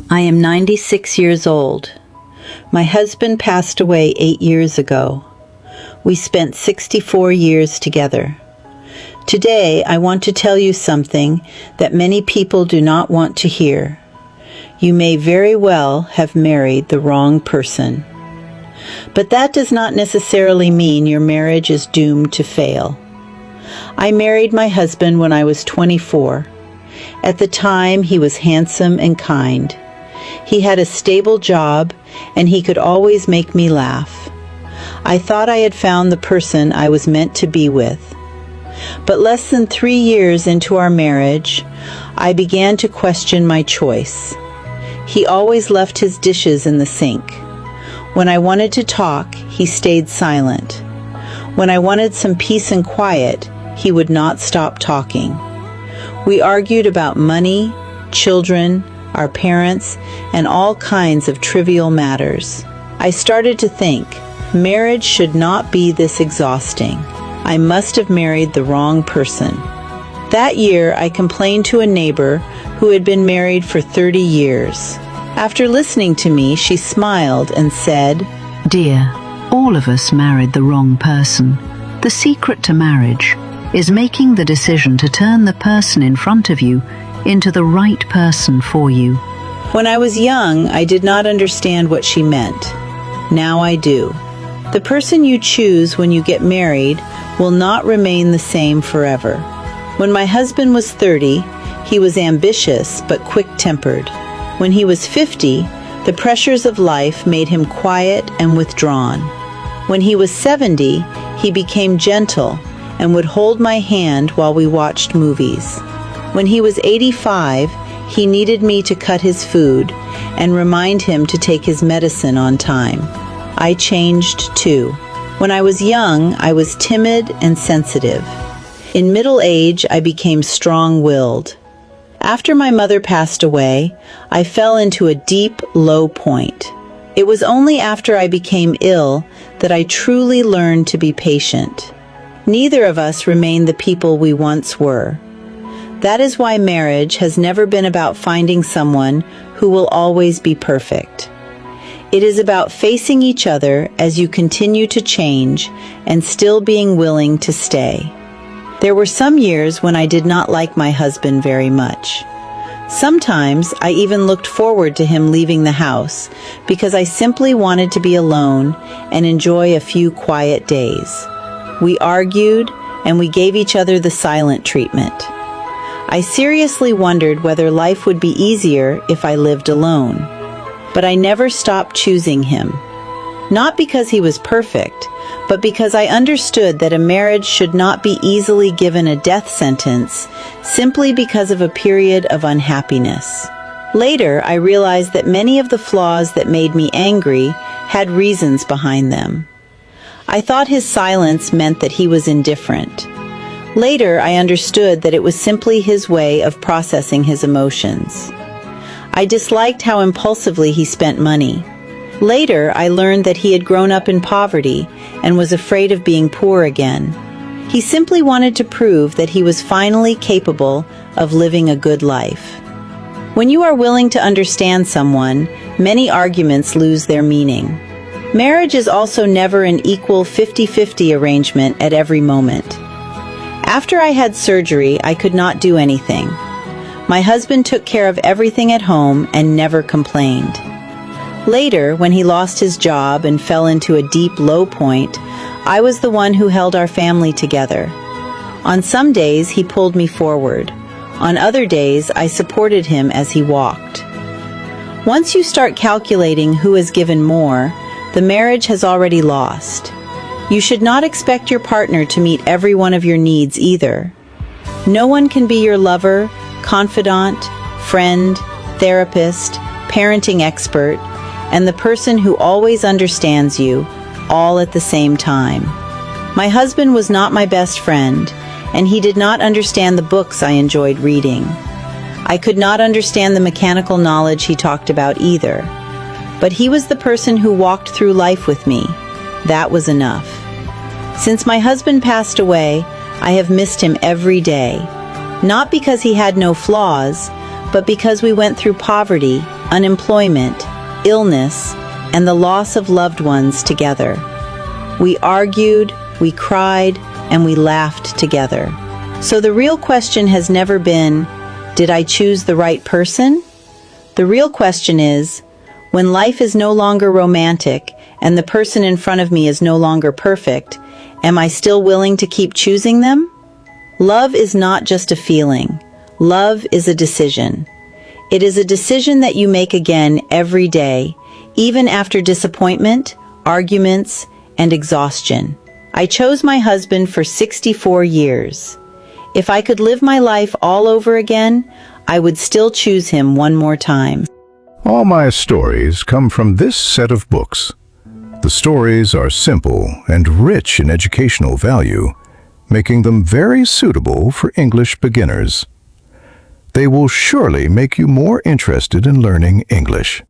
I am 96 years old. My husband passed away 8 years ago. We spent 64 years together. Today, I want to tell you something that many people do not want to hear. You may very well have married the wrong person. But that does not necessarily mean your marriage is doomed to fail. I married my husband when I was 24. At the time, he was handsome and kind. He had a stable job, and he could always make me laugh. I thought I had found the person I was meant to be with. But less than 3 years into our marriage, I began to question my choice. He always left his dishes in the sink. When I wanted to talk, he stayed silent. When I wanted some peace and quiet, he would not stop talking. We argued about money, children, our parents, and all kinds of trivial matters. I started to think, marriage should not be this exhausting. I must have married the wrong person. That year, I complained to a neighbor who had been married for 30 years. After listening to me, she smiled and said, "Dear, all of us married the wrong person. The secret to marriage is making the decision to turn the person in front of you into the right person for you." When I was young, I did not understand what she meant. Now I do. The person you choose when you get married will not remain the same forever. When my husband was 30, he was ambitious but quick-tempered. When he was 50, the pressures of life made him quiet and withdrawn. When he was 70, he became gentle and would hold my hand while we watched movies. When he was 85, he needed me to cut his food and remind him to take his medicine on time. I changed too. When I was young, I was timid and sensitive. In middle age, I became strong-willed. After my mother passed away, I fell into a deep, low point. It was only after I became ill that I truly learned to be patient. Neither of us remained the people we once were. That is why marriage has never been about finding someone who will always be perfect. It is about facing each other as you continue to change and still being willing to stay. There were some years when I did not like my husband very much. Sometimes I even looked forward to him leaving the house because I simply wanted to be alone and enjoy a few quiet days. We argued and we gave each other the silent treatment. I seriously wondered whether life would be easier if I lived alone. But I never stopped choosing him. Not because he was perfect, but because I understood that a marriage should not be easily given a death sentence simply because of a period of unhappiness. Later, I realized that many of the flaws that made me angry had reasons behind them. I thought his silence meant that he was indifferent. Later, I understood that it was simply his way of processing his emotions. I disliked how impulsively he spent money. Later, I learned that he had grown up in poverty and was afraid of being poor again. He simply wanted to prove that he was finally capable of living a good life. When you are willing to understand someone, many arguments lose their meaning. Marriage is also never an equal 50-50 arrangement at every moment. After I had surgery, I could not do anything. My husband took care of everything at home and never complained. Later, when he lost his job and fell into a deep low point, I was the one who held our family together. On some days, he pulled me forward. On other days, I supported him as he walked. Once you start calculating who has given more, the marriage has already lost. You should not expect your partner to meet every one of your needs either. No one can be your lover, confidant, friend, therapist, parenting expert, and the person who always understands you, all at the same time. My husband was not my best friend, and he did not understand the books I enjoyed reading. I could not understand the mechanical knowledge he talked about either. But he was the person who walked through life with me. That was enough. Since my husband passed away, I have missed him every day. Not because he had no flaws, but because we went through poverty unemployment, illness, and the loss of loved ones together. We argued, we cried, and we laughed together. So the real question has never been, did I choose the right person? The real question is, when life is no longer romantic and the person in front of me is no longer perfect, am I still willing to keep choosing them? Love is not just a feeling. Love is a decision. It is a decision that you make again every day, even after disappointment, arguments, and exhaustion. I chose my husband for 64 years. If I could live my life all over again, I would still choose him one more time. All my stories come from this set of books. The stories are simple and rich in educational value, making them very suitable for English beginners. They will surely make you more interested in learning English.